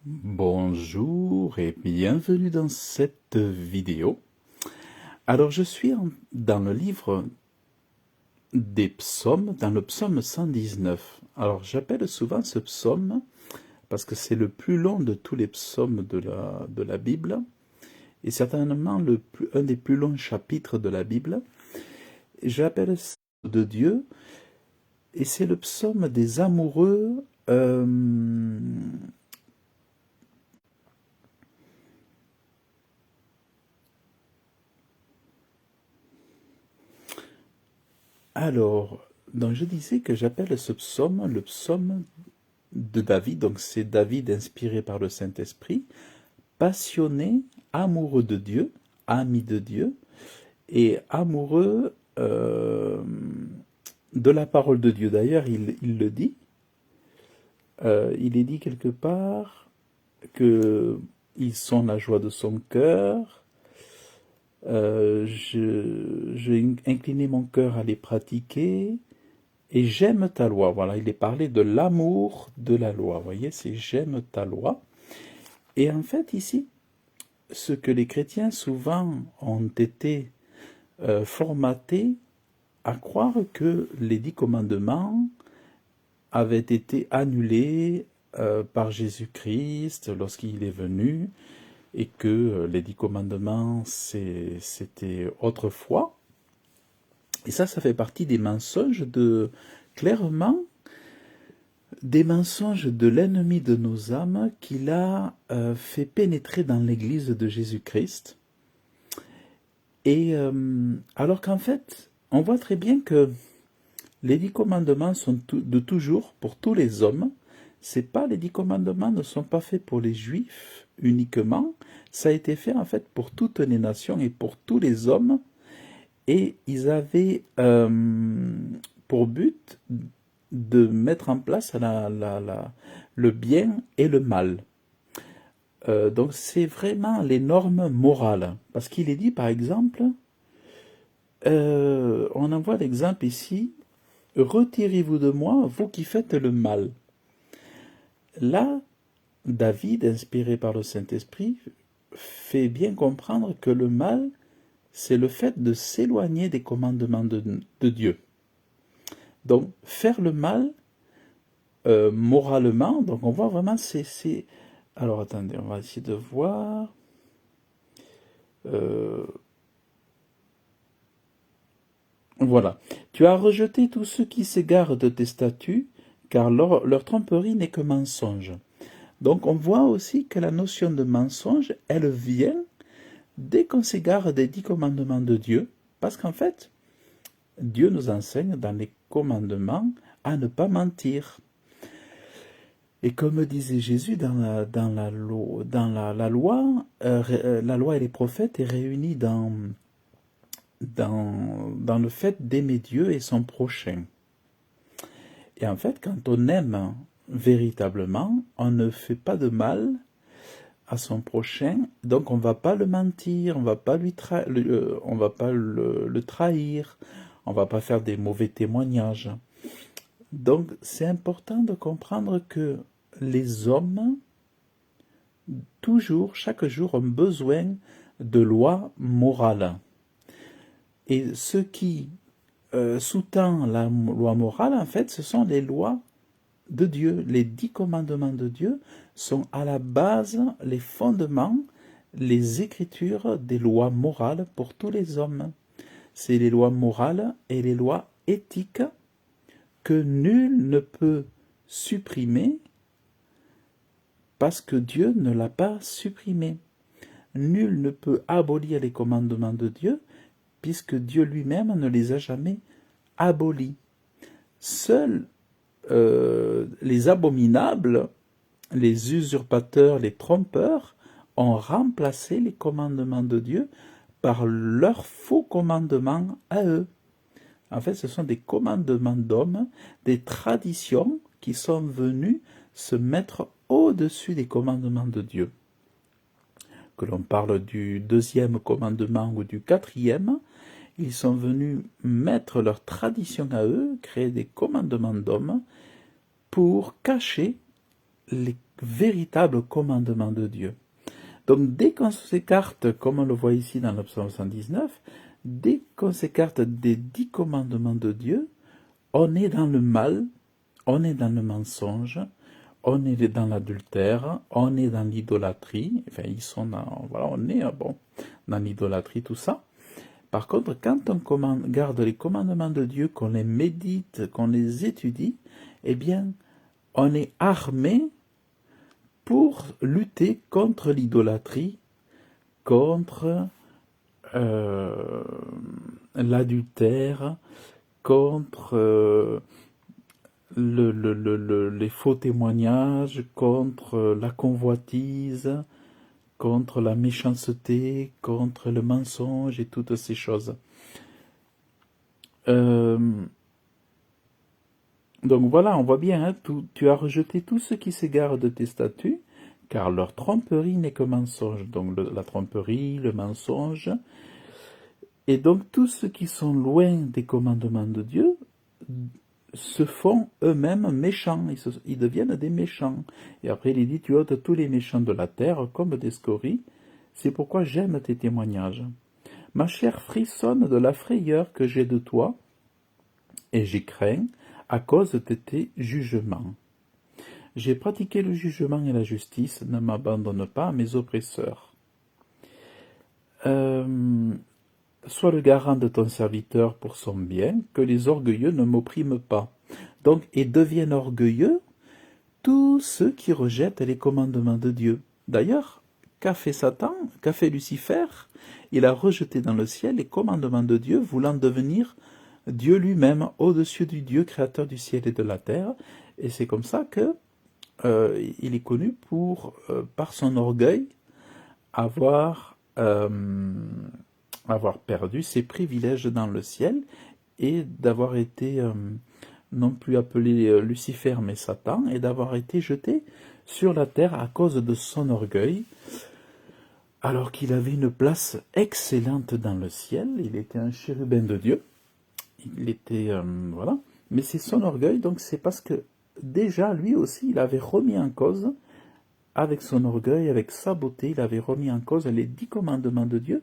Bonjour et bienvenue dans cette vidéo. Alors je suis dans le livre des psaumes, dans le psaume 119. Alors j'appelle souvent ce psaume parce que c'est le plus long de tous les psaumes de la Bible et certainement un des plus longs chapitres de la Bible. J'appelle ça de Dieu et c'est le psaume des amoureux. Alors, donc je disais que j'appelle ce psaume le psaume de David, donc c'est David inspiré par le Saint-Esprit, passionné, amoureux de Dieu, ami de Dieu, et amoureux de la parole de Dieu. D'ailleurs, il le dit, il est dit quelque part que ils sont la joie de son cœur. J'ai incliné mon cœur à les pratiquer. Et j'aime ta loi. Voilà, il est parlé de l'amour de la loi. Vous voyez, c'est j'aime ta loi. Et en fait, ici, ce que les chrétiens souvent ont été formatés à croire que les 10 commandements avaient été annulés par Jésus-Christ lorsqu'il est venu et que les 10 commandements c'était autrefois. Et ça fait partie des mensonges clairement, des mensonges de l'ennemi de nos âmes qu'il a fait pénétrer dans l'Église de Jésus-Christ. Et alors qu'en fait, on voit très bien que les 10 commandements sont de toujours pour tous les hommes. C'est pas les 10 commandements ne sont pas faits pour les Juifs uniquement. Ça a été fait en fait pour toutes les nations et pour tous les hommes. Et ils avaient pour but de mettre en place le bien et le mal. Donc c'est vraiment les normes morales. Parce qu'il est dit par exemple, on en voit l'exemple ici, retirez-vous de moi, vous qui faites le mal. Là, David, inspiré par le Saint-Esprit, fait bien comprendre que le mal, c'est le fait de s'éloigner des commandements de Dieu. Donc, faire le mal, moralement, donc on voit vraiment, alors attendez, on va essayer de voir. Voilà. Tu as rejeté tous ceux qui s'égarent de tes statuts, car leur tromperie n'est que mensonge. Donc on voit aussi que la notion de mensonge, elle vient dès qu'on s'égare des 10 commandements de Dieu, parce qu'en fait, Dieu nous enseigne dans les commandements à ne pas mentir. Et comme disait Jésus dans la loi, la loi et les prophètes est réunie dans le fait d'aimer Dieu et son prochain. Et en fait, quand on aime véritablement, on ne fait pas de mal à son prochain, donc on ne va pas le mentir, on va pas on va pas le trahir, on va pas faire des mauvais témoignages. Donc c'est important de comprendre que les hommes, toujours, chaque jour, ont besoin de lois morales. Et ce qui sous-tend la loi morale, en fait, ce sont les lois de Dieu. Les 10 commandements de Dieu sont à la base, les fondements, les écritures des lois morales pour tous les hommes. C'est les lois morales et les lois éthiques que nul ne peut supprimer parce que Dieu ne l'a pas supprimé. Nul ne peut abolir les commandements de Dieu puisque Dieu lui-même ne les a jamais abolis. Seuls les abominables, les usurpateurs, les trompeurs ont remplacé les commandements de Dieu par leurs faux commandements à eux. En fait, ce sont des commandements d'hommes, des traditions qui sont venues se mettre au-dessus des commandements de Dieu. Que l'on parle du 2e commandement ou du 4e, ils sont venus mettre leurs traditions à eux, créer des commandements d'hommes pour cacher les véritables commandements de Dieu. Donc dès qu'on s'écarte, comme on le voit ici dans le psaume 119, dès qu'on s'écarte des 10 commandements de Dieu, on est dans le mal, on est dans le mensonge, on est dans l'adultère, on est dans l'idolâtrie, enfin ils sont dans, voilà, on est dans l'idolâtrie, tout ça. Par contre, quand on garde les commandements de Dieu, qu'on les médite, qu'on les étudie, eh bien, on est armé pour lutter contre l'idolâtrie, contre l'adultère, contre les faux témoignages, contre la convoitise, contre la méchanceté, contre le mensonge et toutes ces choses. Donc voilà, on voit bien, hein, tu as rejeté tout ce qui s'égare de tes statuts, car leur tromperie n'est que mensonge. Donc la tromperie, le mensonge. Et donc tous ceux qui sont loin des commandements de Dieu se font eux-mêmes méchants, ils deviennent des méchants. Et après il dit, tu ôtes tous les méchants de la terre comme des scories, c'est pourquoi j'aime tes témoignages. Ma chair frissonne de la frayeur que j'ai de toi, et j'y crains à cause de tes jugements. J'ai pratiqué le jugement et la justice, ne m'abandonne pas à mes oppresseurs. Sois le garant de ton serviteur pour son bien, que les orgueilleux ne m'oppriment pas. Donc, et deviennent orgueilleux tous ceux qui rejettent les commandements de Dieu. D'ailleurs, qu'a fait Satan, qu'a fait Lucifer? Il a rejeté dans le ciel les commandements de Dieu, voulant devenir Dieu lui-même, au-dessus du Dieu créateur du ciel et de la terre. Et c'est comme ça que il est connu pour, par son orgueil, avoir perdu ses privilèges dans le ciel et d'avoir été non plus appelé Lucifer mais Satan, et d'avoir été jeté sur la terre à cause de son orgueil, alors qu'il avait une place excellente dans le ciel. Il était un chérubin de Dieu, il était voilà, mais c'est son orgueil. Donc c'est parce que déjà lui aussi il avait remis en cause, avec son orgueil, avec sa beauté, il avait remis en cause les 10 commandements de Dieu,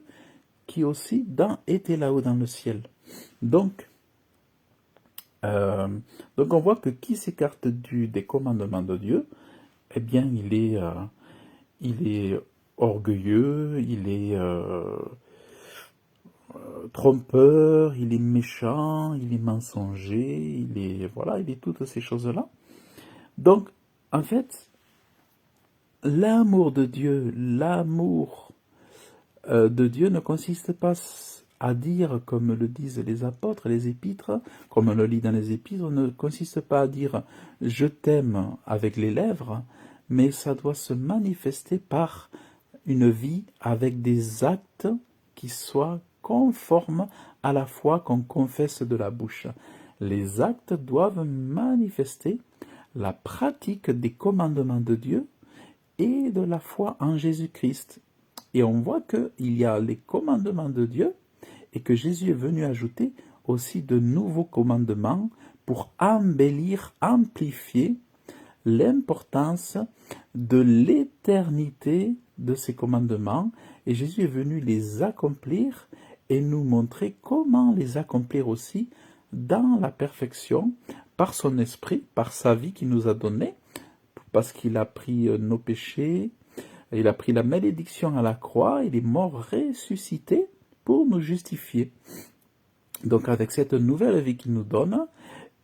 qui aussi étaient là-haut dans le ciel. Donc on voit que qui s'écarte des commandements de Dieu, eh bien il est orgueilleux, il est trompeur, il est méchant, il est mensonger, il est toutes ces choses-là. Donc, en fait, l'amour de Dieu, de Dieu ne consiste pas à dire, comme le disent les apôtres, les épîtres, comme on le lit dans les épîtres, ne consiste pas à dire « je t'aime » avec les lèvres, mais ça doit se manifester par une vie avec des actes qui soient conformes à la foi qu'on confesse de la bouche. Les actes doivent manifester la pratique des commandements de Dieu et de la foi en Jésus-Christ. Et on voit qu'il y a les commandements de Dieu et que Jésus est venu ajouter aussi de nouveaux commandements pour embellir, amplifier l'importance de l'éternité de ces commandements. Et Jésus est venu les accomplir et nous montrer comment les accomplir aussi dans la perfection, par son esprit, par sa vie qu'il nous a donnée, parce qu'il a pris nos péchés, il a pris la malédiction à la croix, il est mort ressuscité pour nous justifier. Donc avec cette nouvelle vie qu'il nous donne,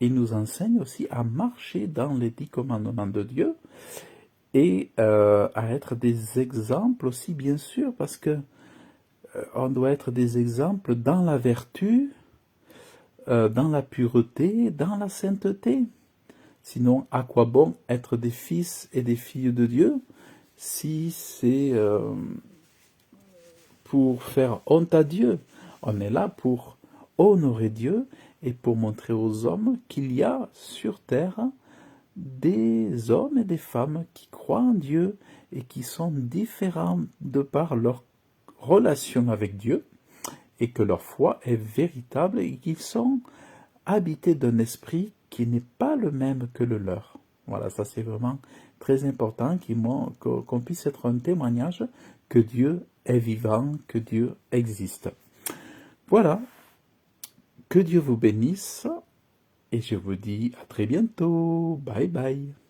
il nous enseigne aussi à marcher dans les 10 commandements de Dieu et à être des exemples aussi, bien sûr, parce que on doit être des exemples dans la vertu, dans la pureté, dans la sainteté. Sinon, à quoi bon être des fils et des filles de Dieu si c'est pour faire honte à Dieu? On est là pour honorer Dieu et pour montrer aux hommes qu'il y a sur terre des hommes et des femmes qui croient en Dieu et qui sont différents de par leur relation avec Dieu, et que leur foi est véritable et qu'ils sont habités d'un esprit qui n'est pas le même que le leur. Voilà, ça c'est vraiment très important qu'on puisse être un témoignage que Dieu est vivant, que Dieu existe. Voilà, que Dieu vous bénisse et je vous dis à très bientôt. Bye bye.